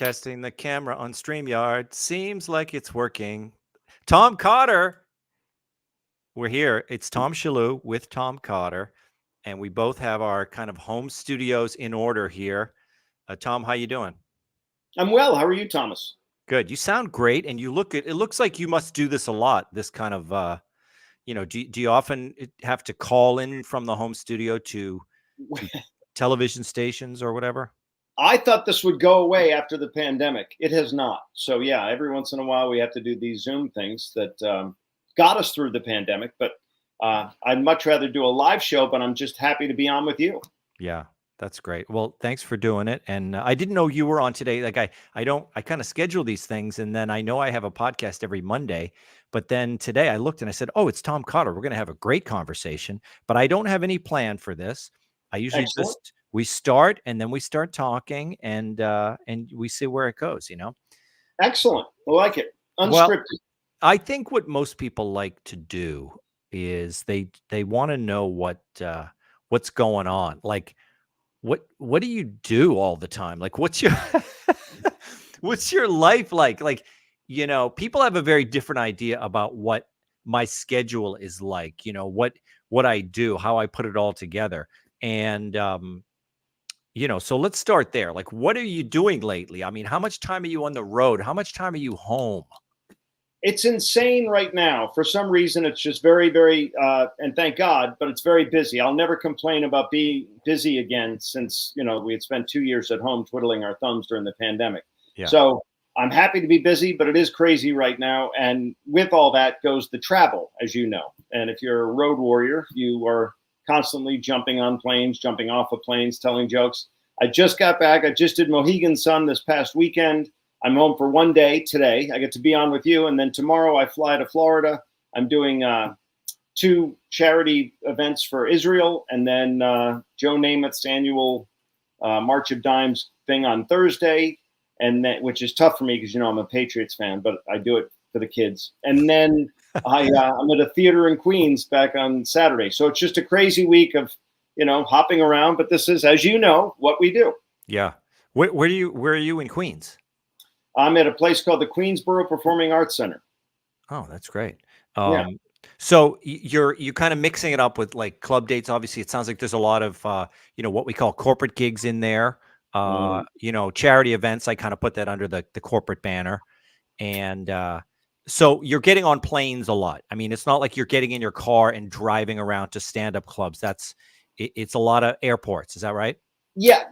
Testing the camera on StreamYard. Seems like it's working. Tom Cotter, we're here. It's Tom Shalhoub with Tom Cotter, and we both have our kind of home studios in order here. Tom, how you doing? I'm well. How are you, Thomas? Good. You sound great, and you look. It looks like you must do this a lot. This kind of, do you often have to call in from the home studio to television stations or whatever? I thought this would go away after the pandemic. It has not. So yeah, every once in a while we have to do these Zoom things that got us through the pandemic. But I'd much rather do a live show. But I'm just happy to be on with you. Yeah, that's great. Well, thanks for doing it. And I didn't know you were on today. Like I kind of schedule these things, and then I know I have a podcast every Monday. But then today I looked and I said, "Oh, it's Tom Cotter. We're going to have a great conversation." But I don't have any plan for this. I usually Excellent. just we start and then we start talking, and we see where it goes. Excellent. I like it. Well, Unscripted. I think what most people like to do is they want to know what's going on. Like what do you do all the time? Like what's your what's your life like? Like, people have a very different idea about what my schedule is like, what I do, how I put it all together. And so let's start there. Like, what are you doing lately? I mean, how much time are you on the road? How much time are you home? It's insane right now. For some reason, it's just very, very, and thank God, but it's very busy. I'll never complain about being busy again since, we had spent 2 years at home twiddling our thumbs during the pandemic. Yeah. So I'm happy to be busy, but it is crazy right now. And with all that goes the travel, as you know. And if you're a road warrior, you are constantly jumping on planes, jumping off of planes, telling jokes. I just got back. I just did Mohegan Sun this past weekend. I'm home for one day today. I get to be on with you. And then tomorrow I fly to Florida. I'm doing 2 charity events for Israel. And then Joe Namath's annual March of Dimes thing on Thursday, which is tough for me because, I'm a Patriots fan, but I do it for the kids. And then I'm at a theater in Queens back on Saturday. So it's just a crazy week of, hopping around. But this is, as you know, what we do. Yeah. Where are you in Queens? I'm at a place called the Queensboro Performing Arts Center. Oh, that's great. Yeah. So you're kind of mixing it up with like club dates. Obviously, it sounds like there's a lot of what we call corporate gigs in there. Charity events. I kind of put that under the corporate banner, and so you're getting on planes a lot. I mean, it's not like you're getting in your car and driving around to stand-up clubs. It's a lot of airports. Is that right? Yeah,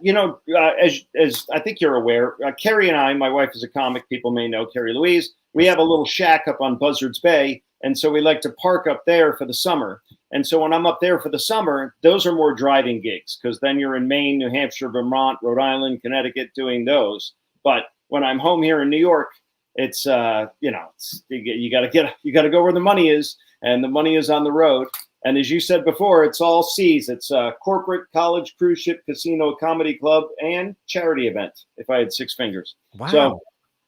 as I think you're aware, Carrie and I, my wife is a comic, people may know Carrie Louise, we have a little shack up on Buzzards Bay, and so we like to park up there for the summer. And so when I'm up there for the summer, those are more driving gigs, because then you're in Maine, New Hampshire, Vermont, Rhode Island, Connecticut doing those. But when I'm home here in New York, it's you got to go where the money is, and the money is on the road. And as you said before, it's all C's. It's a corporate, college, cruise ship, casino, comedy club, and charity event, if I had 6 fingers. Wow. So,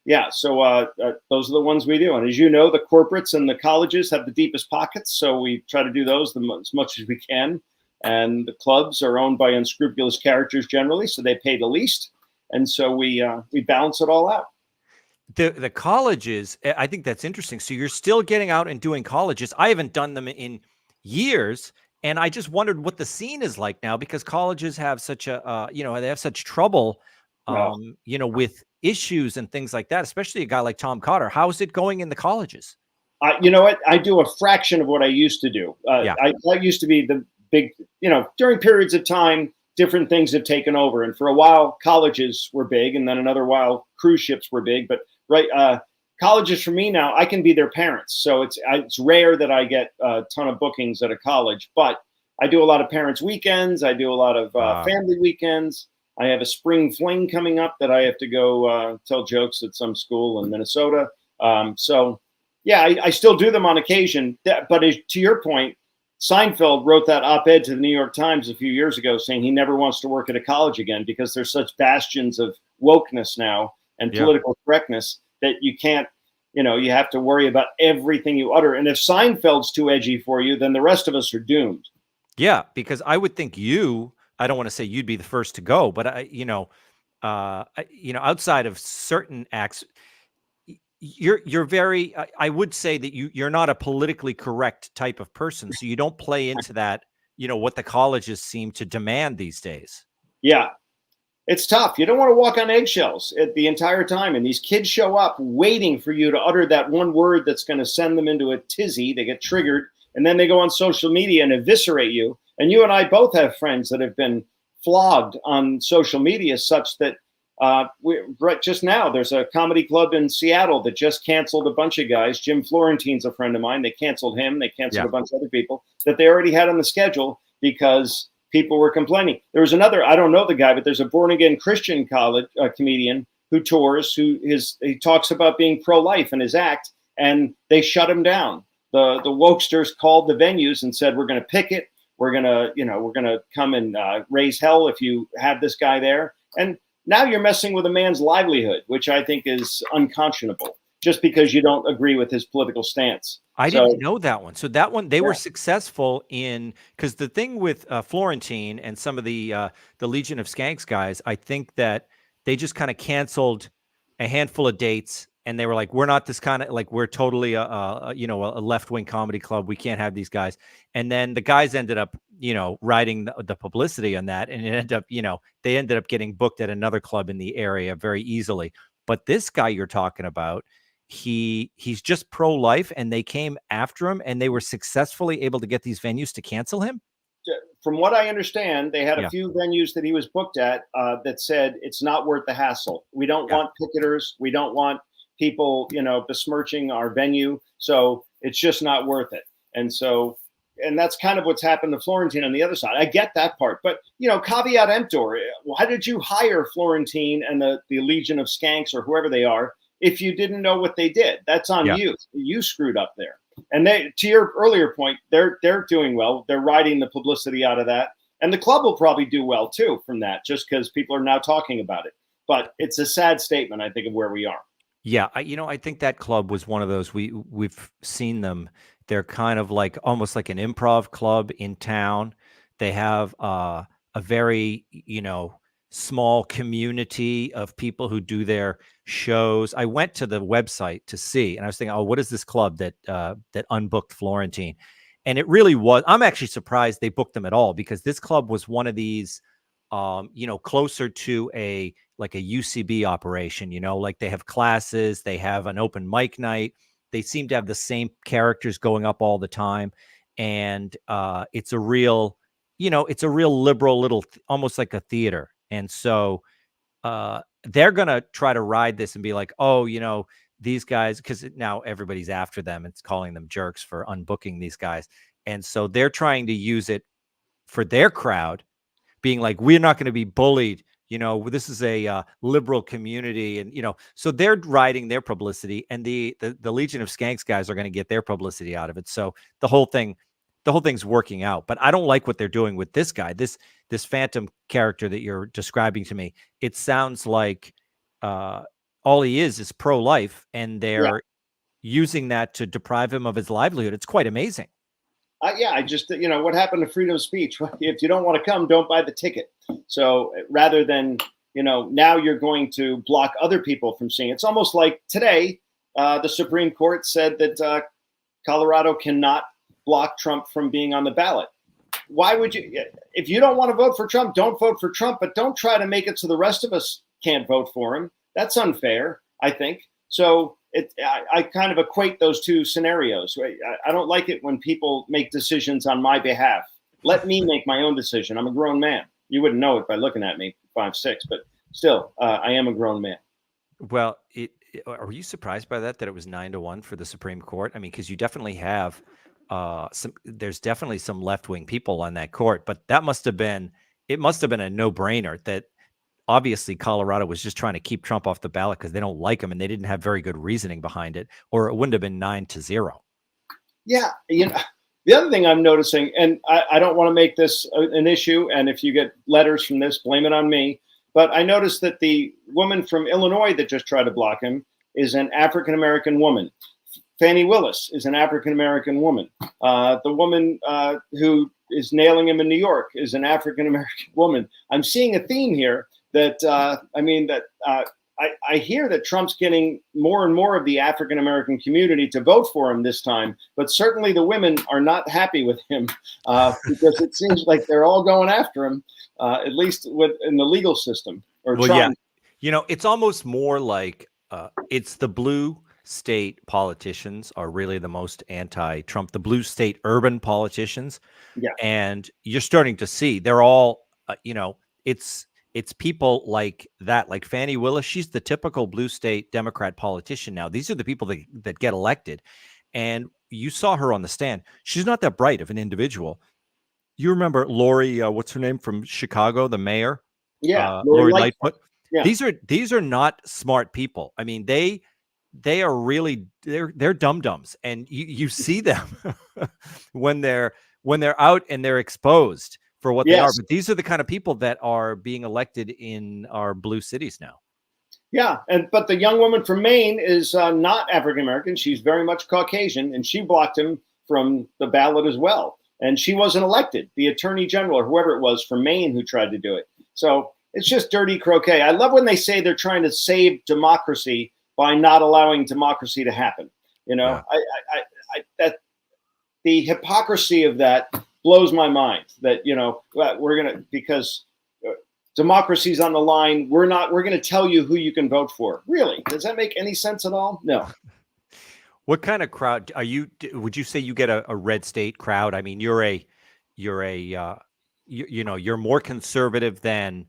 yeah. So those are the ones we do. And as you know, the corporates and the colleges have the deepest pockets. So we try to do those as much as we can. And the clubs are owned by unscrupulous characters generally, so they pay the least. And so we balance it all out. The colleges, I think that's interesting. So you're still getting out and doing colleges. I haven't done them in years, and I just wondered what the scene is like now, because colleges have such they have such trouble with issues and things like that, especially a guy like Tom Cotter. How is it going in the colleges? You know what, I do a fraction of what I used to do. I used to be the big, during periods of time different things have taken over, and for a while colleges were big, and then another while cruise ships were big, but colleges for me now, I can be their parents. So it's rare that I get a ton of bookings at a college, but I do a lot of parents' weekends. I do a lot of family weekends. I have a spring fling coming up that I have to go tell jokes at some school in Minnesota. So, yeah, I still do them on occasion. But to your point, Seinfeld wrote that op-ed to the New York Times a few years ago saying he never wants to work at a college again because there's such bastions of wokeness now and political correctness that you can't, you have to worry about everything you utter. And if Seinfeld's too edgy for you, then the rest of us are doomed. Yeah, because I would think I don't want to say you'd be the first to go, but outside of certain acts, you're very, I would say that you're not a politically correct type of person. So you don't play into that, what the colleges seem to demand these days. Yeah, it's tough. You don't want to walk on eggshells the entire time. And these kids show up waiting for you to utter that one word that's going to send them into a tizzy. They get triggered. And then they go on social media and eviscerate you. And you and I both have friends that have been flogged on social media such that just now there's a comedy club in Seattle that just canceled a bunch of guys. Jim Florentine's a friend of mine. They canceled him. They canceled a bunch of other people that they already had on the schedule because people were complaining. There was another, I don't know the guy, but there's a born again Christian college comedian who tours, he talks about being pro-life in his act, and they shut him down. The wokesters called the venues and said, we're going to picket. We're going to come and raise hell if you have this guy there. And now you're messing with a man's livelihood, which I think is unconscionable, just because you don't agree with his political stance. I didn't know that one. So that one, they were successful in, because the thing with Florentine and some of the Legion of Skanks guys, I think that they just kind of canceled a handful of dates, and they were like, we're not this kind of, like, we're totally a left-wing comedy club. We can't have these guys. And then the guys ended up, riding the publicity on that, and it ended up, they ended up getting booked at another club in the area very easily. But this guy you're talking about, he's just pro-life, and they came after him, and they were successfully able to get these venues to cancel him. From what I understand, they had a few venues that he was booked at that said it's not worth the hassle. We don't want picketers. We don't want people, besmirching our venue. So it's just not worth it. And that's kind of what's happened to Florentine on the other side. I get that part, but caveat emptor. Why did you hire Florentine and the Legion of Skanks or whoever they are if you didn't know what they did? That's on you. You screwed up there. And they, to your earlier point, they're doing well. They're riding the publicity out of that. And the club will probably do well too from that, just because people are now talking about it. But it's a sad statement, I think, of where we are. Yeah, I think that club was one of those, we've seen them. They're kind of like almost like an improv club in town. They have a very, small community of people who do their shows. I went to the website to see, and I was thinking, oh, what is this club that unbooked Florentine? And it really was. I'm actually surprised they booked them at all, because this club was one of these, closer to a UCB operation. Like they have classes, they have an open mic night. They seem to have the same characters going up all the time, and it's a real liberal little, almost like a theater. And so they're going to try to ride this and be like, oh, these guys, because now everybody's after them. It's calling them jerks for unbooking these guys. And so they're trying to use it for their crowd, being like, we're not going to be bullied. This is a liberal community. And, so they're riding their publicity, and the Legion of Skanks guys are going to get their publicity out of it. So the whole thing's working out. But I don't like what they're doing with this guy, this phantom character that you're describing to me. It sounds like all he is pro-life, and they're using that to deprive him of his livelihood. It's quite amazing. I just, what happened to freedom of speech? If you don't want to come, don't buy the ticket. So rather than, now you're going to block other people from seeing it. It's almost like today, the Supreme Court said that Colorado cannot block Trump from being on the ballot. Why would you? If you don't want to vote for Trump, don't vote for Trump, but don't try to make it so the rest of us can't vote for him. That's unfair, I think. So I kind of equate those two scenarios. Right? I don't like it when people make decisions on my behalf. Let me make my own decision. I'm a grown man. You wouldn't know it by looking at me, 5'6", but still, I am a grown man. Well, are you surprised by that it was 9-1 for the Supreme Court? I mean, because you definitely have there's definitely some left-wing people on that court, but it must have been a no-brainer that obviously Colorado was just trying to keep Trump off the ballot because they don't like him, and they didn't have very good reasoning behind it, or it wouldn't have been 9-0. Yeah. The other thing I'm noticing, and I don't want to make this an issue, and if you get letters from this, blame it on me, but I noticed that the woman from Illinois that just tried to block him is an African-American woman. Fannie Willis is an African-American woman. The woman who is nailing him in New York is an African-American woman. I'm seeing a theme here that I mean that I hear that Trump's getting more and more of the African American community to vote for him this time, but certainly the women are not happy with him because it seems like they're all going after him, at least in the legal system, or Well, yeah, trying. it's almost more like it's the blue state politicians are really the most anti-Trump, the blue state urban politicians. Yeah, And you're starting to see they're all, it's people like that, like Fannie Willis. She's the typical blue state Democrat politician now. These are the people that get elected. And you saw her on the stand. She's not that bright of an individual. You remember Lori, what's her name from Chicago, the mayor, yeah, Lori Lori Lightfoot. Lightfoot. Yeah. These are not smart people. I mean, they are really they're dum-dums, and you see them when they're out and they're exposed for what they are. Yes. But these are the kind of people that are being elected in our blue cities now. Yeah, but the young woman from Maine is not African American. She's very much Caucasian, and she blocked him from the ballot as well. And she wasn't elected. The attorney general or whoever it was from Maine who tried to do it. So it's just dirty croquet. I love when they say they're trying to save democracy by not allowing democracy to happen. Yeah. That the hypocrisy of that blows my mind. That we're gonna, because democracy's on the line. We're going to tell you who you can vote for. Really? Does that make any sense at all? No. What kind of crowd are you? Would you say you get a red state crowd? I mean, you're more conservative than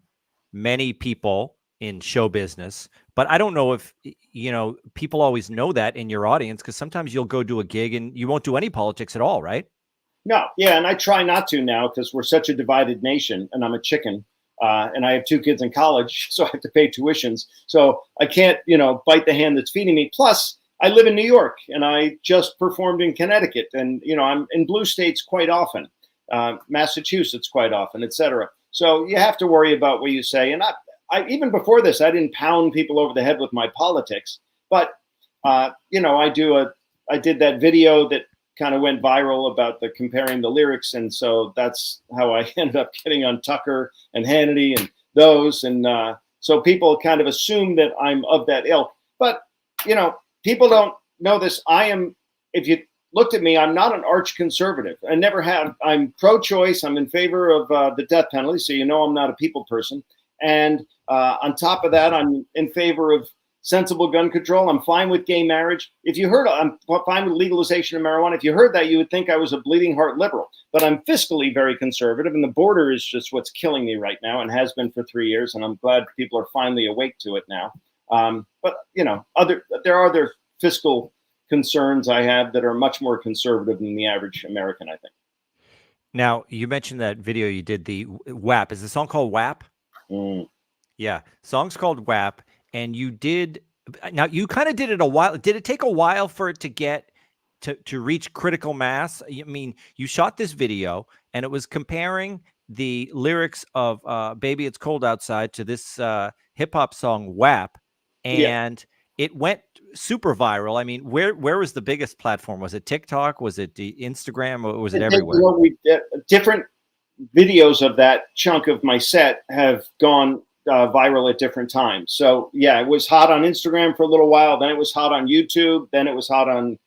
many people in show business, but I don't know if people always know that in your audience, because sometimes you'll go do a gig and you won't do any politics at all, right? No. Yeah, and I try not to now because we're such a divided nation, and I'm a chicken. And I have 2 kids in college, so I have to pay tuitions. So I can't, bite the hand that's feeding me. Plus, I live in New York, and I just performed in Connecticut, and I'm in blue states quite often, Massachusetts quite often, et cetera. So you have to worry about what you say. And I even before this, I didn't pound people over the head with my politics, but I did that video that kind of went viral about the comparing the lyrics, and so that's how I ended up getting on Tucker and Hannity and those, and so people kind of assume that I'm of that ilk. But people don't know this. If you looked at me, I'm not an arch conservative. I never have. I'm pro-choice. I'm in favor of the death penalty, so I'm not a people person. And on top of that, I'm in favor of sensible gun control. I'm fine with gay marriage. I'm fine with legalization of marijuana. If you heard that, you would think I was a bleeding heart liberal. But I'm fiscally very conservative, and the border is just what's killing me right now, and has been for 3 years. And I'm glad people are finally awake to it now. But there are other fiscal concerns I have that are much more conservative than the average American, I think. Now, you mentioned that video you did, the WAP. Is the song called WAP? Mm. Yeah, song's called WAP. And you kind of did it a while. Did it take a while for it to get to reach critical mass? I mean, you shot this video and it was comparing the lyrics of Baby It's Cold Outside to this hip hop song WAP, and it went super viral. I mean, where was the biggest platform? Was it TikTok? Was it the Instagram? Or was it everywhere? Different videos of that chunk of my set have gone viral at different times. So yeah, it was hot on Instagram for a little while. Then it was hot on YouTube. Then it was hot on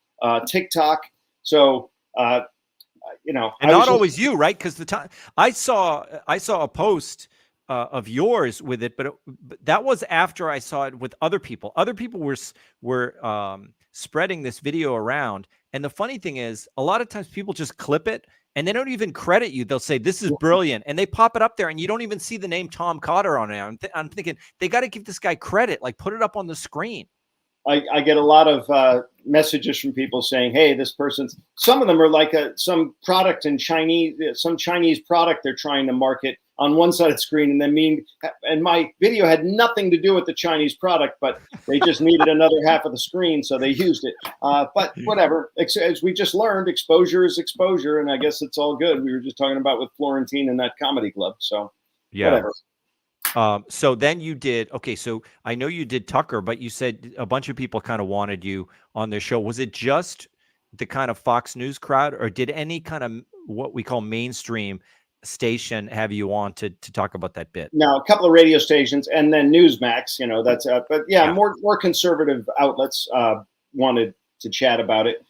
TikTok. So and not always you, right? Because the time I saw a post of yours with it, but that was after I saw it with other people. Other people were spreading this video around. And the funny thing is, a lot of times people just clip it and they don't even credit you. They'll say, "This is brilliant." And they pop it up there and you don't even see the name Tom Cotter on it. I'm thinking they got to give this guy credit, like put it up on the screen. I get a lot of messages from people saying, "Hey, this person's." Some of them are like some product in some Chinese product they're trying to market on one side of the screen, and my video had nothing to do with the Chinese product, but they just needed another half of the screen, so they used it. But whatever. As we just learned, exposure is exposure, and I guess it's all good. We were just talking about with Florentine and that comedy club, so whatever. So then you did, okay, so I know you did Tucker, but you said a bunch of people kind of wanted you on their show. Was it just the kind of Fox News crowd, or did any kind of what we call mainstream station have you on to talk about that bit? Now, a couple of radio stations, and then Newsmax. That's but yeah, Yeah. more conservative outlets wanted to chat about it.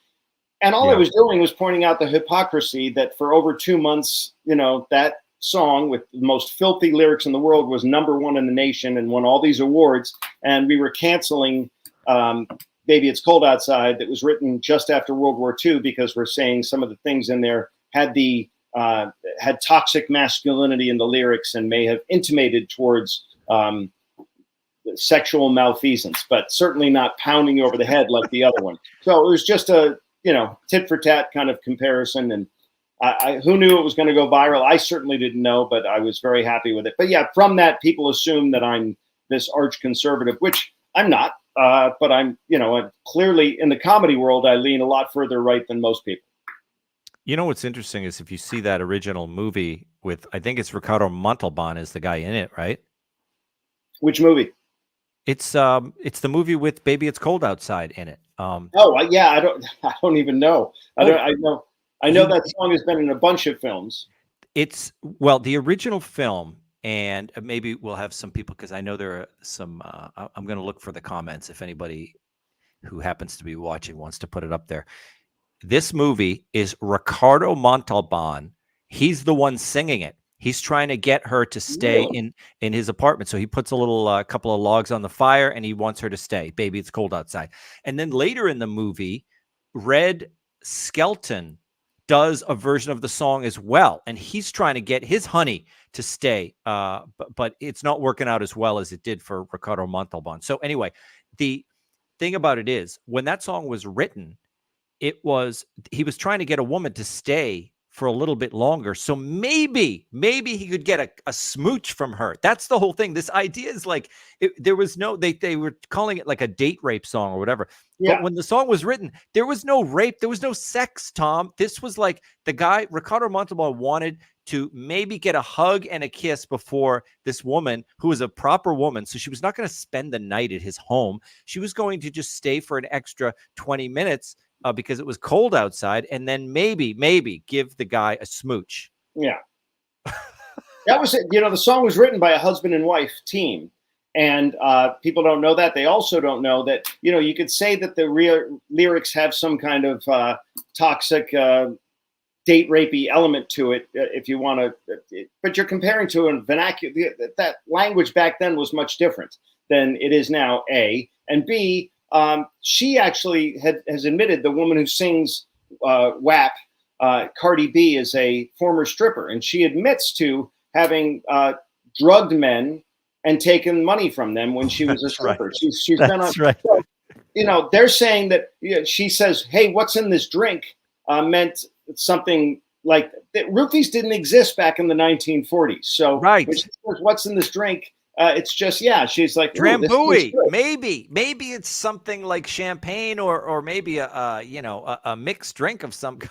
And all I Yeah. was doing was pointing out the hypocrisy that for over 2 months, that song with the most filthy lyrics in the world was #1 in the nation and won all these awards. And we were canceling Baby It's Cold Outside, that was written just after World War II, because we're saying some of the things in there had toxic masculinity in the lyrics and may have intimated towards sexual malfeasance, but certainly not pounding you over the head like the other one. So it was just a tit for tat kind of comparison. And who knew it was going to go viral? I certainly didn't know, but I was very happy with it. But yeah, from that, people assume that I'm this arch conservative, which I'm not. But I'm clearly in the comedy world, I lean a lot further right than most people. What's interesting is if you see that original movie with, I think it's Ricardo Montalban is the guy in it, right? Which movie? It's the movie with Baby It's Cold Outside in it. Yeah, I don't even know. I know that song has been in a bunch of films. Well, the original film, and maybe we'll have some people, because I know there are some, I'm going to look for the comments if anybody who happens to be watching wants to put it up there. This movie is Ricardo Montalban. He's the one singing it. He's trying to get her to stay in his apartment. So he puts a little couple of logs on the fire, and he wants her to stay. Baby, it's cold outside. And then later in the movie, Red Skelton does a version of the song as well, and he's trying to get his honey to stay, but it's not working out as well as it did for Ricardo Montalban. So anyway, the thing about it is, when that song was written, he was trying to get a woman to stay for a little bit longer. So maybe he could get a smooch from her. That's the whole thing. This idea is like, there was no, they were calling it like a date rape song or whatever. Yeah. But when the song was written, there was no rape. There was no sex, Tom. This was like the guy, Ricardo Montalban, wanted to maybe get a hug and a kiss before this woman, who was a proper woman. So she was not going to spend the night at his home. She was going to just stay for an extra 20 minutes because it was cold outside, and then maybe give the guy a smooch. Yeah. That was it. The song was written by a husband and wife team. And people don't know that. They also don't know that, you could say that the lyrics have some kind of toxic date rapey element to it, if you want to. But you're comparing to a vernacular. That language back then was much different than it is now, A. And B, she actually has admitted, the woman who sings WAP, Cardi B, is a former stripper. And she admits to having drugged men and taken money from them when she was a stripper. Right. She's been on. Right. So, they're saying that she says, "Hey, what's in this drink?" Meant something like that. Roofies didn't exist back in the 1940s. So, right. When she says, "What's in this drink?" It's just, she's like Drambuie. Maybe it's something like champagne or maybe a mixed drink of some kind.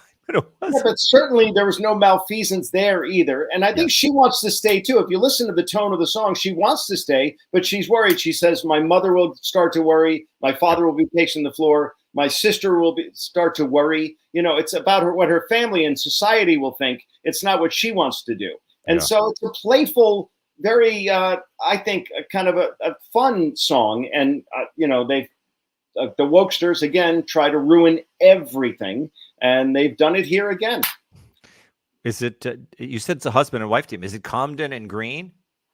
But certainly there was no malfeasance there either. And I think she wants to stay too. If you listen to the tone of the song, she wants to stay, but she's worried. She says, "My mother will start to worry. My father will be pacing the floor. My sister will start to worry." It's about what her family and society will think. It's not what she wants to do. And so it's a playful, very, I think, kind of a fun song. And, the wokesters, again, try to ruin everything. And they've done it here again. Is it, you said it's a husband and wife team. Is it Comden and Green?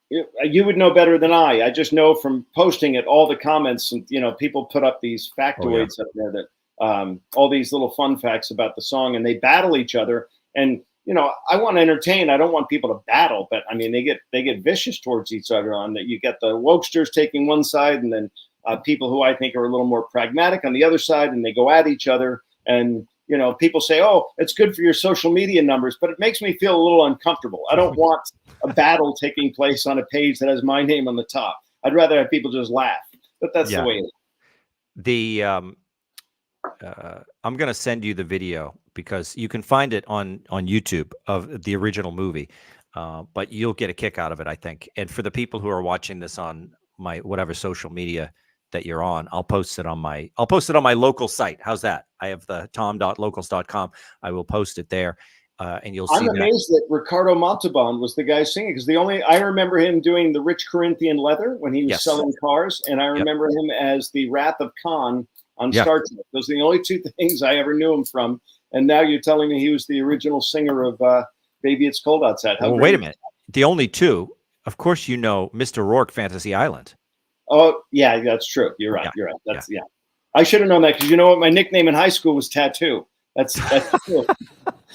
You would know better than I just know from posting it, all the comments, and, people put up these factoids up there that all these little fun facts about the song, and they battle each other. And, I want to entertain. I don't want people to battle, but I mean, they get vicious towards each other on that. You get the wokesters taking one side, and then people who I think are a little more pragmatic on the other side, and they go at each other. And, people say, "Oh, it's good for your social media numbers," but it makes me feel a little uncomfortable. I don't want a battle taking place on a page that has my name on the top. I'd rather have people just laugh, but that's the way it is. I'm going to send you the video because you can find it on YouTube of the original movie, but you'll get a kick out of it, I think. And for the people who are watching this on my whatever social media that you're on, I'll post it on my local site. How's that? I have the tom.locals.com. I will post it there. and you'll I'm see that. amazed that Ricardo Montalban was the guy singing, because the only I remember him doing the Rich Corinthian Leather when he was Yes. selling cars, and I Yep. remember him as the Wrath of Khan on Yeah. Star Trek. Those are the only two things I ever knew him from. And now you're telling me he was the original singer of "Baby It's Cold Outside." How Well, great wait a is minute. The only two, of course, you know, Mr. Rourke, Fantasy Island. Oh, yeah, that's true. You're right. Yeah. You're right. Yeah. Yeah. I should have known that, because you know what? My nickname in high school was Tattoo. That's true.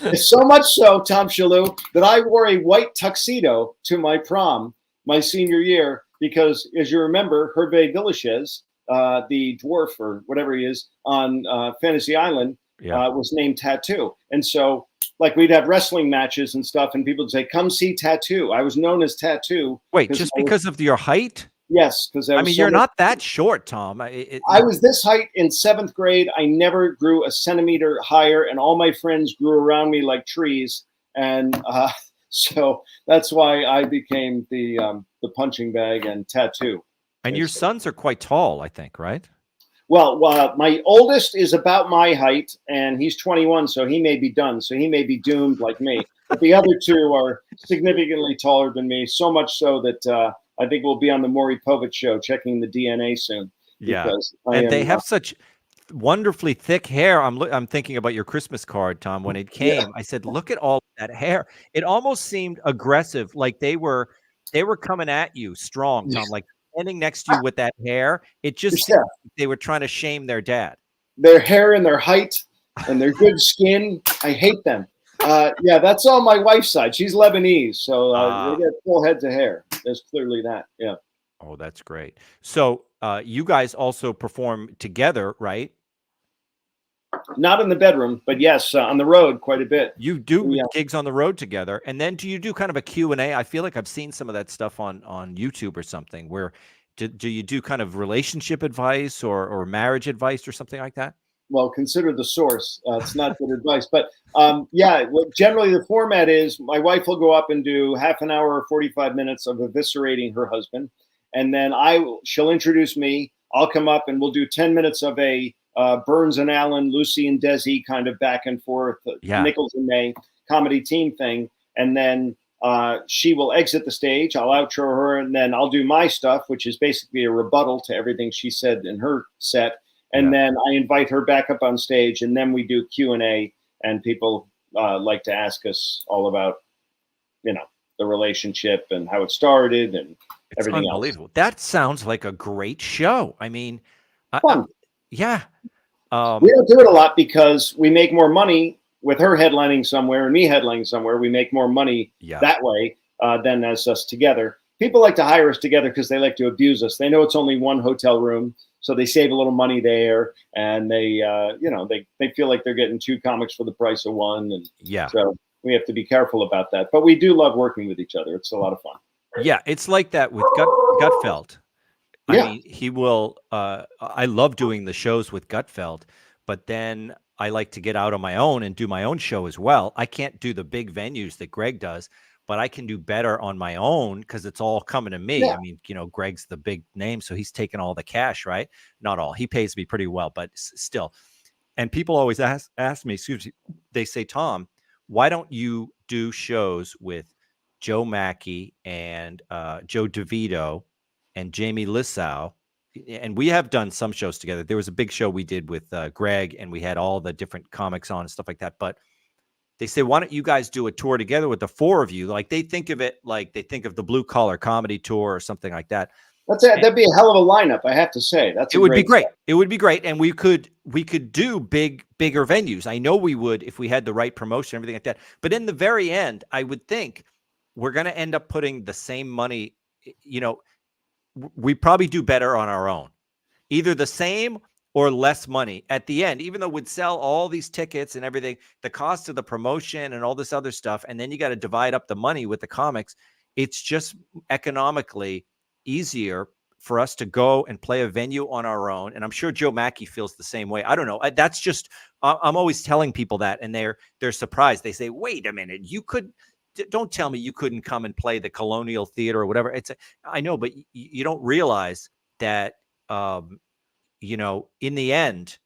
It's so much so, Tom Shalhoub, that I wore a white tuxedo to my prom my senior year because, as you remember, Hervé Villachez, the dwarf or whatever he is on Fantasy Island, Yeah. was named Tattoo. And so, like, we'd have wrestling matches and stuff, and people would say, "Come see Tattoo." I was known as Tattoo. Wait, just because of your height? Yes, because I mean, you're not that short, Tom. I was this height in 7th grade. I never grew a centimeter higher, and all my friends grew around me like trees. And so that's why I became the punching bag and Tattoo. And your sons are quite tall, I think, right? Well, my oldest is about my height, and he's 21, so he may be done. So he may be doomed like me. But the other two are significantly taller than me, so much so that I think we'll be on the Maury Povich show checking the DNA soon. Yeah, and they have such wonderfully thick hair. I'm thinking about your Christmas card, Tom. When it came, I said, "Look at all that hair." It almost seemed aggressive, like they were coming at you strong, Tom, like standing next to you with that hair. It just seemed like they were trying to shame their dad. Their hair and their height and their good skin. I hate them. Yeah, that's all my wife's side. She's Lebanese, so they get full heads of hair. There's clearly that. Yeah. Oh, that's great. So you guys also perform together, right? Not in the bedroom, but yes, on the road quite a bit. You do gigs on the road together, and then do you do kind of a Q&A? I feel like I've seen some of that stuff on YouTube or something. Where do you do kind of relationship advice or marriage advice or something like that? Well, consider the source. It's not good advice, but yeah. Generally, the format is my wife will go up and do half an hour or 45 minutes of eviscerating her husband, and then she'll introduce me. I'll come up and we'll do 10 minutes of a Burns and Allen, Lucy and Desi kind of back and forth, Nichols and May comedy team thing, and then she will exit the stage. I'll outro her, and then I'll do my stuff, which is basically a rebuttal to everything she said in her set. And then I invite her back up on stage, and then we do Q&A, and people like to ask us all about, the relationship and how it started and everything unbelievable. else. That sounds like a great show. I mean, fun. Yeah. We don't do it a lot because we make more money with her headlining somewhere and me headlining somewhere. We make more money that way than as us together. People like to hire us together because they like to abuse us. They know it's only one hotel room, so they save a little money there, and they feel like they're getting two comics for the price of one. And so we have to be careful about that. But we do love working with each other. It's a lot of fun. Yeah, it's like that with Gutfeld. I mean, he will. I love doing the shows with Gutfeld, but then I like to get out on my own and do my own show as well. I can't do the big venues that Greg does, but I can do better on my own because it's all coming to me. I mean, Greg's the big name, so he's taking all the cash, right? Not all. He pays me pretty well, but still. And people always ask me, excuse me, they say, Tom, why don't you do shows with Joe Mackey and Joe DeVito and Jamie Lissau? And we have done some shows together. There was a big show we did with Greg, and we had all the different comics on and stuff like that. But they say, why don't you guys do a tour together with the four of you? Like they think of it like they think of the Blue Collar Comedy Tour or something like that. That'd be a hell of a lineup, I have to say. It would be great. It would be great, and we could do bigger venues. I know we would if we had the right promotion, everything like that. But in the very end, I would think we're going to end up putting the same money. We probably do better on our own, either the same or less money at the end, even though we'd sell all these tickets and everything, the cost of the promotion and all this other stuff. And then you got to divide up the money with the comics. It's just economically easier for us to go and play a venue on our own. And I'm sure Joe Mackey feels the same way. I don't know. That's just, I'm always telling people that, and they're surprised. They say, wait a minute, don't tell me you couldn't come and play the Colonial Theater or whatever. I know, but you don't realize that, in the end,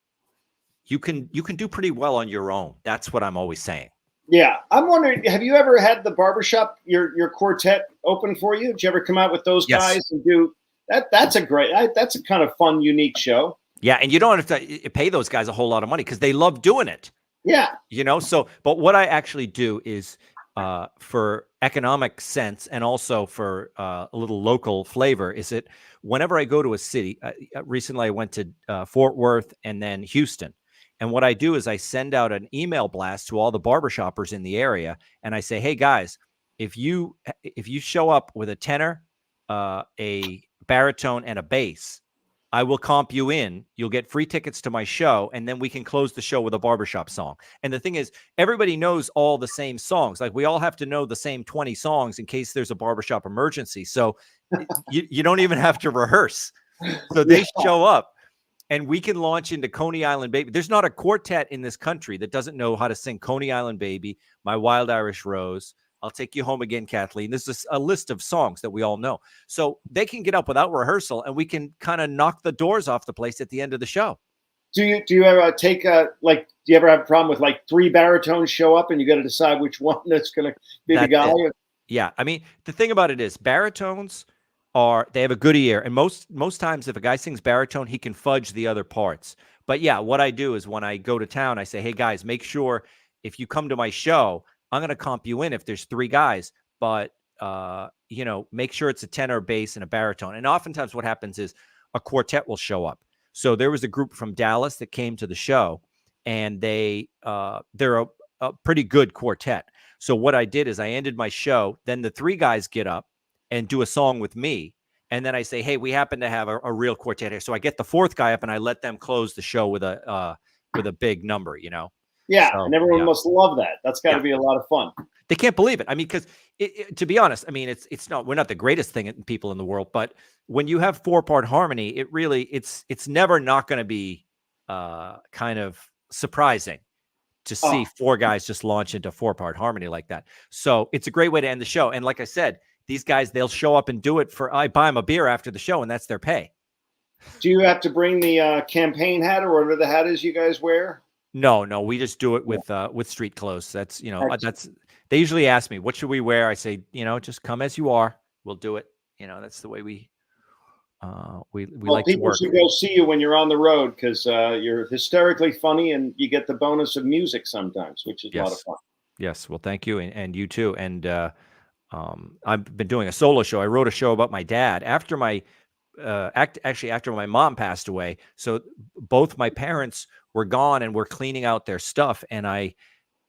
you can do pretty well on your own. That's what I'm always saying. Yeah, I'm wondering, have you ever had the barbershop, your quartet open for you? Did you ever come out with those Yes. guys and do that? That's a kind of fun, unique show. Yeah, and you don't have to pay those guys a whole lot of money because they love doing it. Yeah. So but what I actually do is for economic sense and also for a little local flavor is that whenever I go to a city, recently I went to Fort Worth and then Houston. And what I do is I send out an email blast to all the barbershoppers in the area and I say, hey guys, if you show up with a tenor, a baritone, and a bass, I will comp you in. You'll get free tickets to my show, and then we can close the show with a barbershop song. And the thing is, everybody knows all the same songs. Like we all have to know the same 20 songs in case there's a barbershop emergency. So you don't even have to rehearse. So Yeah. they show up and we can launch into Coney Island Baby. There's not a quartet in this country that doesn't know how to sing Coney Island Baby, My Wild Irish Rose, I'll Take You Home Again, Kathleen. This is a list of songs that we all know. So they can get up without rehearsal and we can kind of knock the doors off the place at the end of the show. Do you ever take do you ever have a problem with like three baritones show up and you got to decide which one that's going to be the guy? Yeah. I mean, the thing about it is baritones they have a good ear. And most times if a guy sings baritone, he can fudge the other parts. But yeah, what I do is when I go to town, I say, hey guys, make sure if you come to my show, I'm going to comp you in if there's three guys, but make sure it's a tenor, bass, and a baritone. And oftentimes what happens is a quartet will show up. So there was a group from Dallas that came to the show and they're a pretty good quartet. So what I did is I ended my show. Then the three guys get up and do a song with me. And then I say, hey, we happen to have a real quartet here. So I get the fourth guy up and I let them close the show with a big number, Yeah, So, and everyone must love that. That's got to be a lot of fun. They can't believe it. I mean, because to be honest, I mean, we're not the greatest people in the world, but when you have 4-part harmony, it's never not going to be kind of surprising to see four guys just launch into 4-part harmony like that. So it's a great way to end the show. And like I said, these guys, they'll show up and do it I buy them a beer after the show and that's their pay. Do you have to bring the campaign hat or whatever the hat is you guys wear? No, we just do it with street clothes. That's, they usually ask me, what should we wear? I say, just come as you are. We'll do it. That's the way we like to work. People should go see you when you're on the road because you're hysterically funny and you get the bonus of music sometimes, which is a lot of fun. Yes. Well, thank you. And you too. And I've been doing a solo show. I wrote a show about my dad after my after my mom passed away. So both my parents were gone and were cleaning out their stuff. And I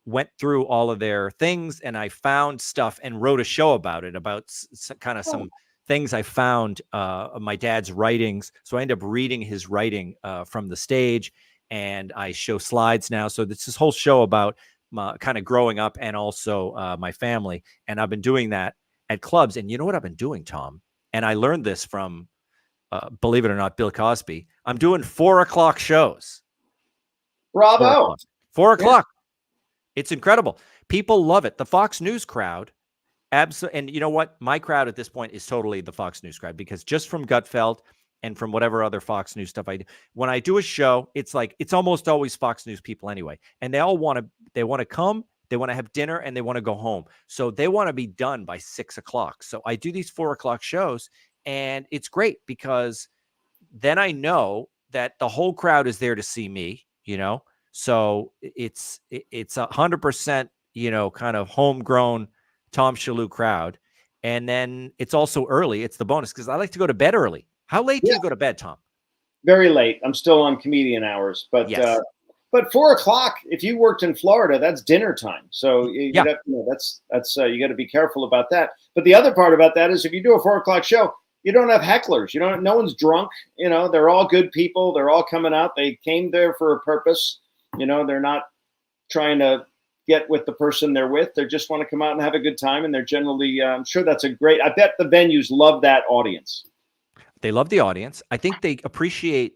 went through all of their things and I found stuff and wrote a show about it, about some things I found of my dad's writings. So I ended up reading his writing from the stage and I show slides now. So this whole show about my kind of growing up and also my family. And I've been doing that at clubs. And you know what I've been doing, Tom? And I learned this from, believe it or not, Bill Cosby. I'm doing 4 o'clock shows. Bravo. 4 o'clock. Yeah. It's incredible. People love it. The Fox News crowd. Absolutely. And you know what? My crowd at this point is totally the Fox News crowd because just from Gutfeld and from whatever other Fox News stuff I do, when I do a show, it's almost always Fox News people anyway. And they all want to come, they want to have dinner and they want to go home. So they want to be done by 6 o'clock. So I do these 4 o'clock shows and it's great because then I know that the whole crowd is there to see me, so it's 100%, kind of homegrown Tom Shalhoub crowd. And then it's also early. It's the bonus because I like to go to bed early. How late do you go to bed, Tom? Very late. I'm still on comedian hours, but yes. But 4 o'clock, if you worked in Florida, that's dinner time. So you got to be careful about that. But the other part about that is if you do a 4 o'clock show, you don't have hecklers. No one's drunk. They're all good people. They're all coming out. They came there for a purpose. They're not trying to get with the person they're with. They just want to come out and have a good time. And they're generally, I'm sure that's I bet the venues love that audience. They love the audience. I think they appreciate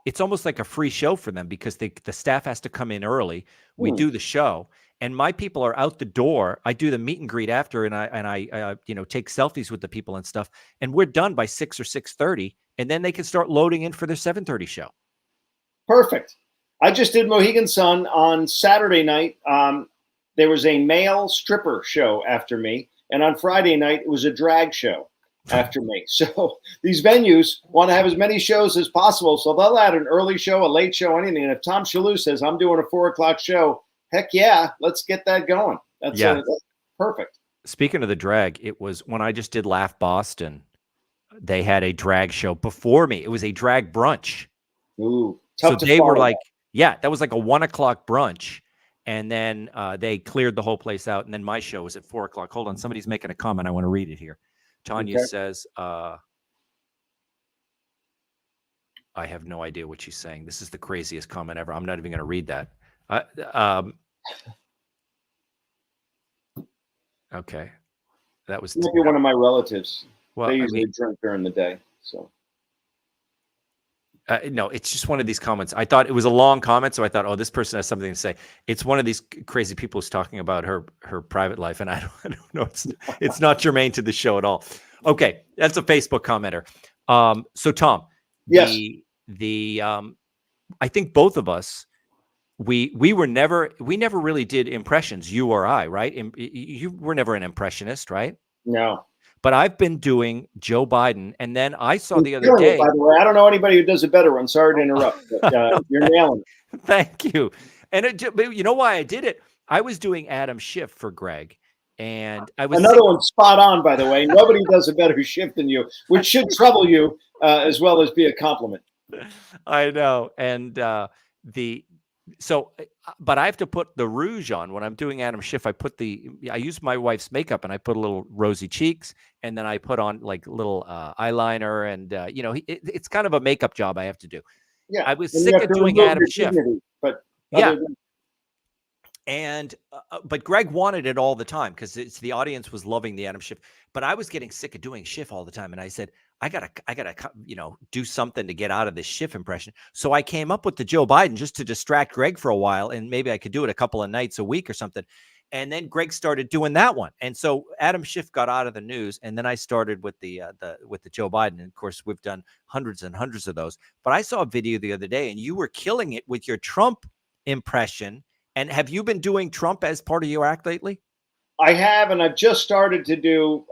it's almost like a free show for them because the staff has to come in early. We do the show and my people are out the door. I do the meet and greet after and I take selfies with the people and stuff. And we're done by 6 or 6:30. And then they can start loading in for their 7:30 show. Perfect. I just did Mohegan Sun on Saturday night. there was a male stripper show after me, and on Friday night it was a drag show after me. So these venues want to have as many shows as possible, so they'll add an early show, a late show, anything. And if Tom Shalhoub says I'm doing a 4 o'clock show, heck yeah, let's get that going. That's perfect. Speaking of the drag, it was when I just did Laugh Boston. They had a drag show before me. It was a drag brunch. Ooh, so they were like, that was like a 1 o'clock brunch. And then they cleared the whole place out. And then my show was at 4 o'clock. Hold on. Somebody's making a comment. I want to read it here. Tanya says, I have no idea what she's saying. This is the craziest comment ever. I'm not even going to read that. Okay. That was maybe one of my relatives. Well, they usually drink during the day. So no, it's just one of these comments. I thought it was a long comment, so I thought, oh, this person has something to say. It's one of these crazy people who's talking about her private life, and I don't know. It's not germane to the show at all. Okay, that's a Facebook commenter. So Tom, yes, I think both of us, we never really did impressions, you or I, right? You were never an impressionist, right? No. But I've been doing Joe Biden, and then I saw the other day. By the way, I don't know anybody who does a better one. Sorry to interrupt, but you're nailing it. Thank you. And you know why I did it? I was doing Adam Schiff for Greg, and I was another one spot on. By the way, nobody does a better Schiff than you, which should trouble you as well as be a compliment. I know, and but I have to put the rouge on when I'm doing Adam Schiff. I use my wife's makeup, and I put a little rosy cheeks, and then I put on like little eyeliner, and it's kind of a makeup job I have to do. Yeah, I was sick of doing Adam Schiff, but but Greg wanted it all the time because the audience was loving the Adam Schiff, but I was getting sick of doing Schiff all the time, and I said, I gotta do something to get out of this Schiff impression. So I came up with the Joe Biden just to distract Greg for a while, and maybe I could do it a couple of nights a week or something. And then Greg started doing that one, and so Adam Schiff got out of the news, and then I started with the Joe Biden. And of course, we've done hundreds and hundreds of those. But I saw a video the other day, and you were killing it with your Trump impression. And have you been doing Trump as part of your act lately? I have, and I've just started to do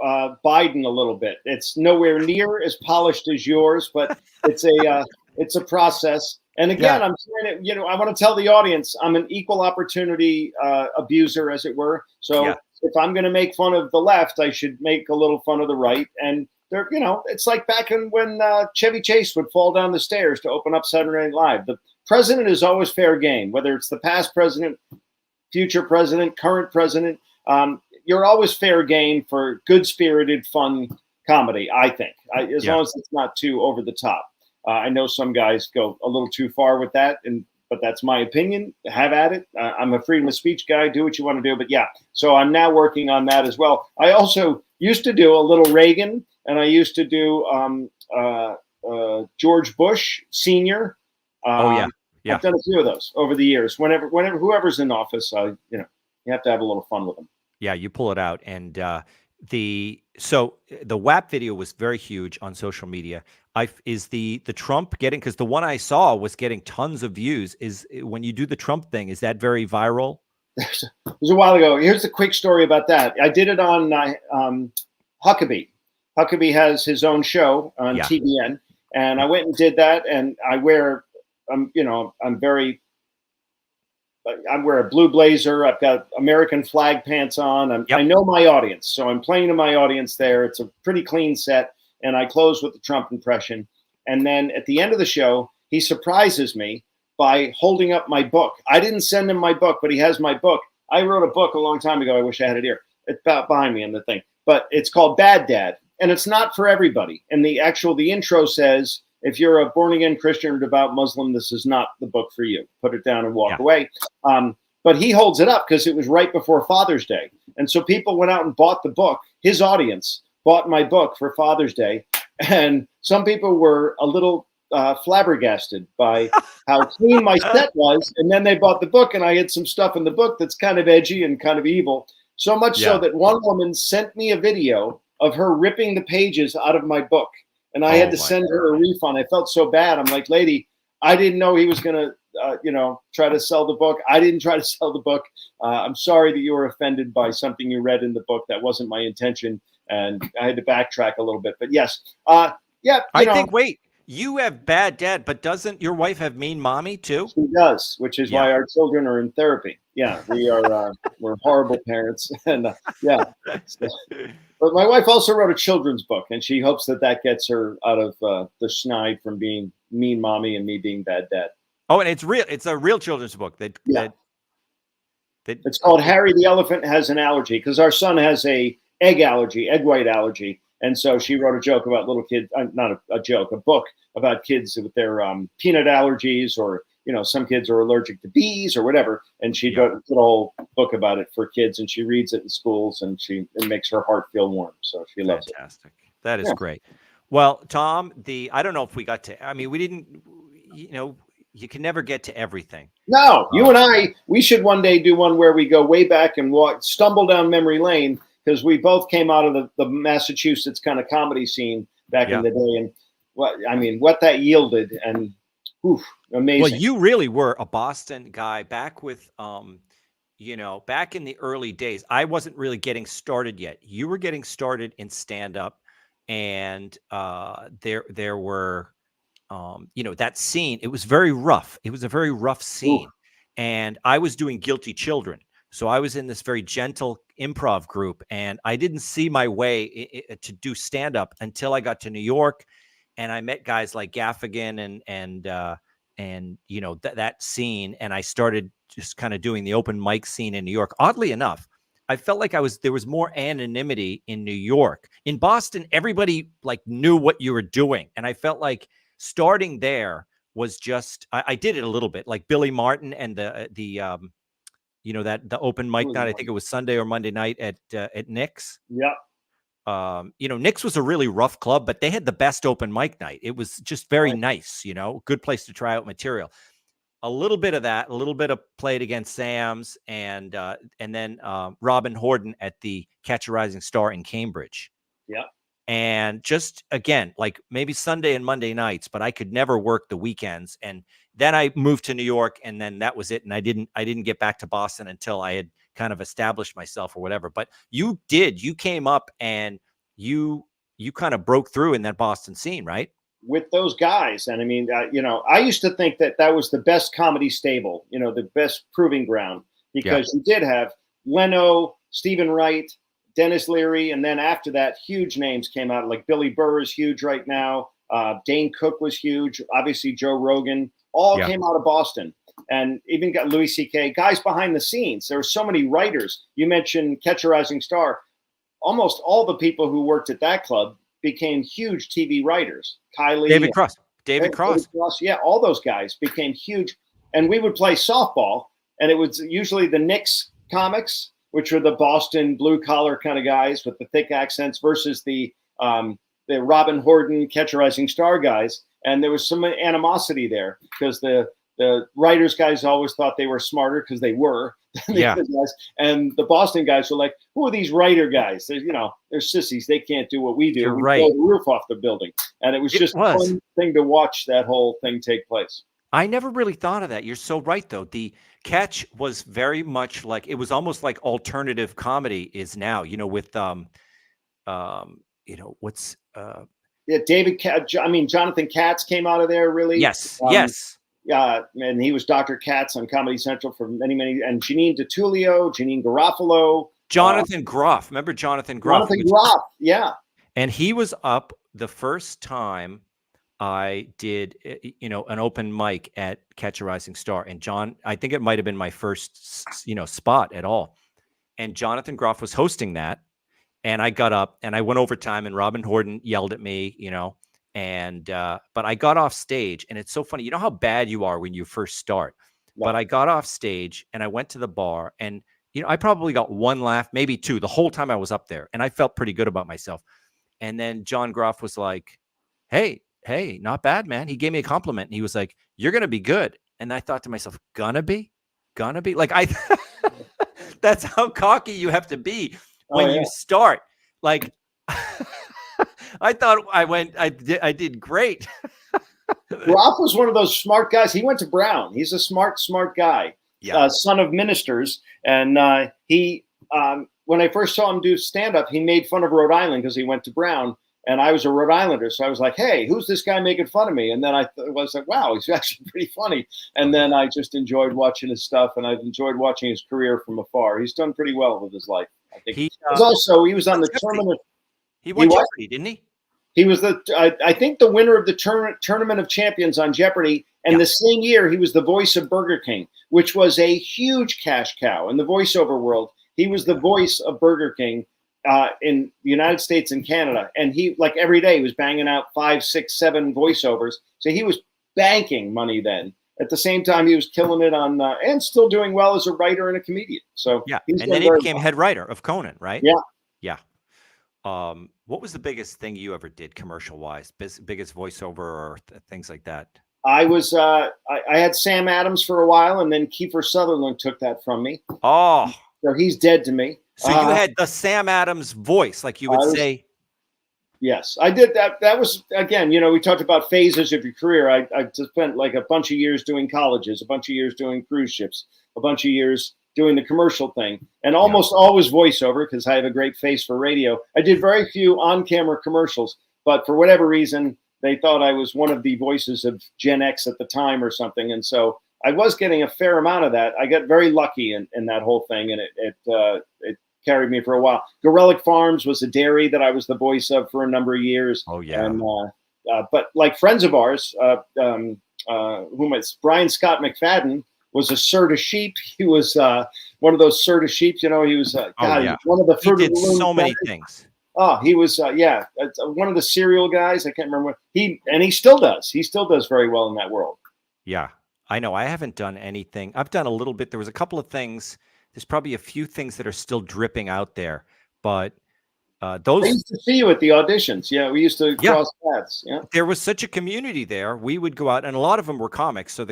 Biden a little bit. It's nowhere near as polished as yours, but it's a process. And again, I'm trying to, I want to tell the audience I'm an equal opportunity abuser, as it were. So if I'm going to make fun of the left, I should make a little fun of the right. And there, it's like back when Chevy Chase would fall down the stairs to open up Saturday Night Live. The president is always fair game, whether it's the past president, future president, current president. You're always fair game for good-spirited, fun comedy, I think, as long as it's not too over the top. I know some guys go a little too far with that, but that's my opinion. Have at it. I'm a freedom of speech guy. Do what you want to do. But so I'm now working on that as well. I also used to do a little Reagan, and I used to do George Bush Sr. I've done a few of those over the years. Whenever whoever's in office, you have to have a little fun with them. Yeah, you pull it out. And the WAP video was very huge on social media. Is the Trump getting, because the one I saw was getting tons of views. Is when you do the Trump thing, is that very viral? It was a while ago. Here's a quick story about that. I did it on Huckabee. Huckabee has his own show on TBN, and I went and did that. And I wear, I wear a blue blazer. I've got American flag pants on. I know my audience, so I'm playing to my audience there. It's a pretty clean set, and I close with the Trump impression. And then at the end of the show, he surprises me by holding up my book. I didn't send him my book, but he has my book. I wrote a book a long time ago. I wish I had it here. It's behind me in the thing, but it's called Bad Dad, and it's not for everybody. And the intro says, if you're a born-again Christian or devout Muslim, this is not the book for you. Put it down and walk away. But he holds it up because it was right before Father's Day. And so people went out and bought the book. His audience bought my book for Father's Day. And some people were a little flabbergasted by how clean my set was. And then they bought the book, and I had some stuff in the book that's kind of edgy and kind of evil. So much so that one woman sent me a video of her ripping the pages out of my book. And I had to send her a refund. I felt so bad. I'm like, lady, I didn't know he was going to, try to sell the book. I didn't try to sell the book. I'm sorry that you were offended by something you read in the book. That wasn't my intention. And I had to backtrack a little bit. But yes, yeah, I think, wait, you have bad dad, but doesn't your wife have mean mommy too? she does, which is Yeah. why our children are in therapy. Yeah, we are, we're horrible parents. And yeah. So, but my wife also wrote a children's book, and she hopes that gets her out of the schneid from being mean mommy and me being bad dad. Oh, and it's real. It's a real children's book that it's called Harry the Elephant Has an Allergy, because our son has a egg white allergy. And so she wrote a joke about little kids, not a joke, a book about kids with their peanut allergies, or, some kids are allergic to bees or whatever. And she put a whole book about it for kids, and she reads it in schools, and it makes her heart feel warm. So she loves it. Fantastic. That is great. Well, Tom, I don't know if we got to, I mean, we didn't, you can never get to everything. No, you and we should one day do one where we go way back and stumble down memory lane, because we both came out of the Massachusetts kind of comedy scene back in the day. And what that yielded, and amazing. Well, you really were a Boston guy back with, back in the early days. I wasn't really getting started yet. You were getting started in stand-up, and there were, that scene. It was very rough. It was a very rough scene. Ooh. And I was doing Guilty Children. So I was in this very gentle improv group, and I didn't see my way to do stand-up until I got to New York, and I met guys like Gaffigan and that scene, and I started just kind of doing the open mic scene in New York. Oddly enough, I felt like there was more anonymity in New York. In Boston, everybody like knew what you were doing, and I felt like starting there was just I did it a little bit, like Billy Martin and the open mic night. I think it was Sunday or Monday night at Nick's. Yeah. Nick's was a really rough club, but they had the best open mic night. It was just very nice, good place to try out material. A little bit of that, a little bit of Played Against Sam's, and then Robin Horden at the Catch a Rising Star in Cambridge. Yeah. And just, again, like maybe Sunday and Monday nights, but I could never work the weekends. And then I moved to New York, and then that was it. And I didn't get back to Boston until I had kind of established myself or whatever. But you came up, and you kind of broke through in that Boston scene, right? With those guys. And I mean, I used to think that was the best comedy stable, the best proving ground, because you did have Leno, Stephen Wright, Dennis Leary, and then after that, huge names came out, like Billy Burr is huge right now. Dane Cook was huge. Obviously, Joe Rogan, all came out of Boston. And even got Louis C.K., guys behind the scenes. There were so many writers. You mentioned Catch a Rising Star. Almost all the people who worked at that club became huge TV writers. Kylie. David Cross. Yeah, all those guys became huge. And we would play softball, and it was usually the Knicks comics, which are the Boston blue-collar kind of guys with the thick accents, versus the Robin Horden, Catch a Rising Star guys. And there was some animosity there, because the writers guys always thought they were smarter, because they were. Guys. And the Boston guys were like, who are these writer guys? They're sissies. They can't do what we do. You're we right. blow the roof off the building. And it was just a fun thing to watch that whole thing take place. I never really thought of that. You're so right, though. The Catch was very much like, it was almost like alternative comedy is now, with, what's, Jonathan Katz came out of there, really. Yes. And he was Dr. Katz on Comedy Central for many, and Janine DiTullio, Janine Garofalo. Jonathan Groff. Remember Jonathan Groff? Jonathan Groff, yeah. And he was up the first time I did, an open mic at Catch a Rising Star. And I think it might have been my first, spot at all. And Jonathan Groff was hosting that. And I got up and I went overtime, and Robin Horden yelled at me, but I got off stage, and it's so funny. You know how bad you are when you first start, but I got off stage and I went to the bar, and, I probably got one laugh, maybe two, the whole time I was up there, and I felt pretty good about myself. And then John Groff was like, hey, not bad, man. He gave me a compliment, and he was like, you're going to be good. And I thought to myself, gonna be like, that's how cocky you have to be when you start. Like, I thought I did great. Groff was one of those smart guys. He went to Brown. He's a smart guy. Yeah. Son of ministers, and he. When I first saw him do stand up, he made fun of Rhode Island because he went to Brown. And I was a Rhode Islander, so I was like, "Hey, who's this guy making fun of me?" And then I was like, "Wow, he's actually pretty funny." And then I just enjoyed watching his stuff, and I've enjoyed watching his career from afar. He's done pretty well with his life, I think. He was on the tournament. He won Jeopardy, didn't he? He was I think the winner of the tournament of champions on Jeopardy. And the same year, he was the voice of Burger King, which was a huge cash cow in the voiceover world. He was the voice of Burger King. In the United States and Canada, and he like every day was banging out 5, 6, 7 voiceovers. So he was banking money then. At the same time, he was killing it on and still doing well as a writer and a comedian. So and then he became head writer of Conan, right? Yeah. What was the biggest thing you ever did commercial wise? Biggest voiceover or things like that? I was I had Sam Adams for a while, and then Kiefer Sutherland took that from me. Oh, so he's dead to me. So you had the Sam Adams voice, like you would say. Yes, I did that. That was, again, we talked about phases of your career. I spent like a bunch of years doing colleges, a bunch of years doing cruise ships, a bunch of years doing the commercial thing, and almost always voiceover because I have a great face for radio. I did very few on-camera commercials, but for whatever reason, they thought I was one of the voices of Gen X at the time or something. And so I was getting a fair amount of that. I got very lucky in that whole thing, and it carried me for a while. Gorelick Farms was a dairy that I was the voice of for a number of years. Oh yeah. And, but like friends of ours, whom it's Brian Scott McFadden was a Sir to Sheep. He was one of those Sir to Sheep. He was one of the He did so many things. Oh, he was one of the cereal guys. I can't remember what he still does. He still does very well in that world. Yeah, I know. I haven't done anything. I've done a little bit. There was a couple of things. There's probably a few things that are still dripping out there, but those. I used to see you at the auditions. Yeah, we used to cross paths. Yeah, there was such a community there. We would go out, and a lot of them were comics. So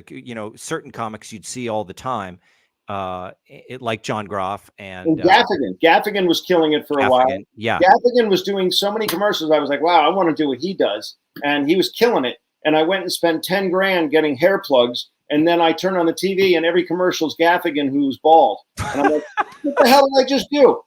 certain comics you'd see all the time, like John Groff and Gaffigan. Gaffigan was killing it for a while. Yeah, Gaffigan was doing so many commercials. I was like, wow, I want to do what he does, and he was killing it. And I went and spent 10 grand getting hair plugs. And then I turn on the TV and every commercial's Gaffigan who's bald. And I'm like, what the hell did I just do?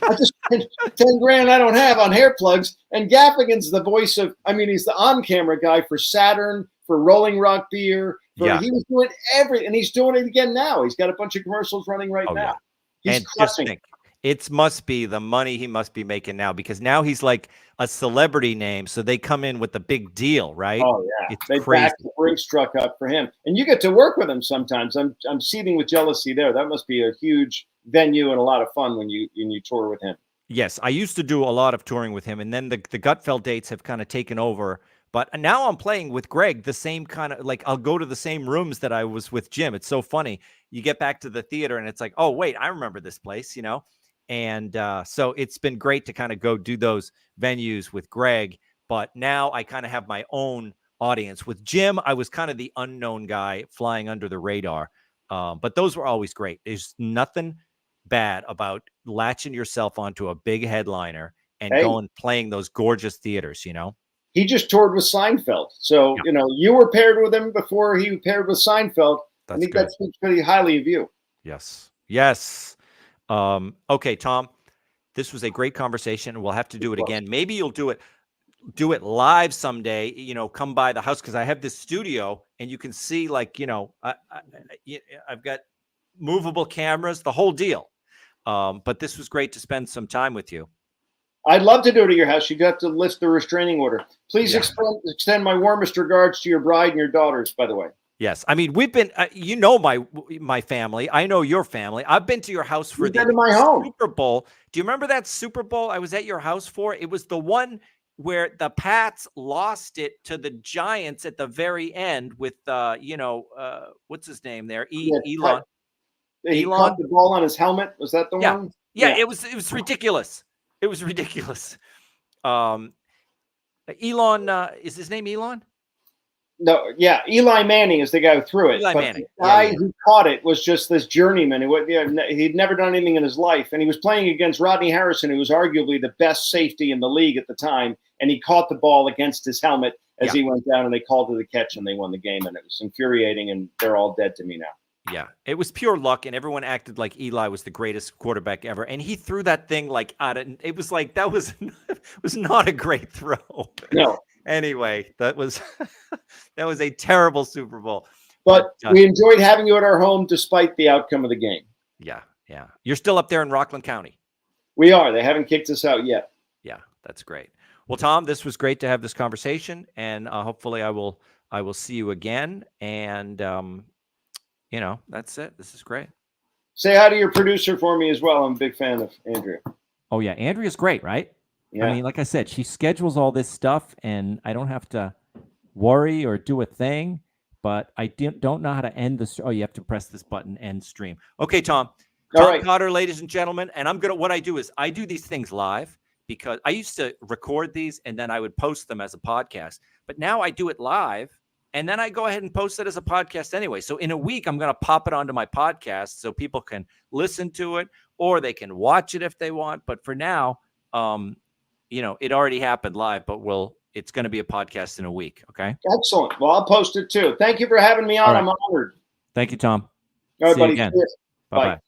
I just spent 10 grand I don't have on hair plugs. And Gaffigan's the voice of, he's the on-camera guy for Saturn, for Rolling Rock Beer. He was doing everything. And he's doing it again now. He's got a bunch of commercials running right now. Yeah. He's crushing it. It must be the money he must be making now, because now he's like a celebrity name. So they come in with the big deal, right? Oh yeah, it's they crazy. back the Brinks truck up for him, and you get to work with him sometimes. I'm seething with jealousy there. That must be a huge venue and a lot of fun when you tour with him. Yes, I used to do a lot of touring with him, and then the Gutfeld dates have kind of taken over. But now I'm playing with Greg, the same kind of, like, I'll go to the same rooms that I was with Jim. It's so funny. You get back to the theater and it's like, oh wait, I remember this place, And so it's been great to kind of go do those venues with Greg. But now I kind of have my own audience. With Jim, I was kind of the unknown guy flying under the radar. But those were always great. There's nothing bad about latching yourself onto a big headliner and going playing those gorgeous theaters, He just toured with Seinfeld. So, you were paired with him before he paired with Seinfeld. I think that speaks pretty highly of you. Yes. Yes. Okay, Tom, this was a great conversation. We'll have to do it again. Maybe you'll do it live someday, come by the house. 'Cause I have this studio and you can see, like, I've got movable cameras, the whole deal. But this was great to spend some time with you. I'd love to do it at your house. You got to lift the restraining order. Please extend my warmest regards to your bride and your daughters, by the way. Yes. We've been, my family. I know your family. I've been to your house for the Super Bowl. Do you remember that Super Bowl I was at your house for? It was the one where the Pats lost it to the Giants at the very end with, what's his name there? Elon. He caught the ball on his helmet. Was that the one? Yeah. It was ridiculous. It was ridiculous. Elon, is his name Elon? No, yeah, Eli Manning is the guy who threw it. Eli Manning. The guy who caught it was just this journeyman. He'd never done anything in his life, and he was playing against Rodney Harrison, who was arguably the best safety in the league at the time, and he caught the ball against his helmet, as he went down, and they called to the catch and they won the game, and it was infuriating, and they're all dead to me now. Yeah, it was pure luck, and everyone acted like Eli was the greatest quarterback ever, and he threw that thing like out of. It was like that was was not a great throw. No. Anyway, that was that was a terrible Super Bowl. But we enjoyed having you at our home despite the outcome of the game. Yeah, yeah. You're still up there in Rockland County. We are. They haven't kicked us out yet. Yeah, that's great. Well, Tom, this was great to have this conversation, and hopefully I will see you again. And you know, that's it. This is great. Say hi to your producer for me as well. I'm a big fan of Andrea. Oh yeah, Andrea's great, right? Yeah. I mean, like I said, she schedules all this stuff, and I don't have to worry or do a thing. But I don't know how to end this. Oh, you have to press this button, end stream. Okay, Tom. Tom Cotter, ladies and gentlemen, and what I do is I do these things live because I used to record these and then I would post them as a podcast. But now I do it live. And then I go ahead and post it as a podcast anyway. So in a week, I'm going to pop it onto my podcast so people can listen to it or they can watch it if they want. But for now, you know, it already happened live, but it's going to be a podcast in a week. Okay. Excellent. Well, I'll post it too. Thank you for having me on. Right. I'm honored. Thank you, Tom. All right, buddy. Bye-bye.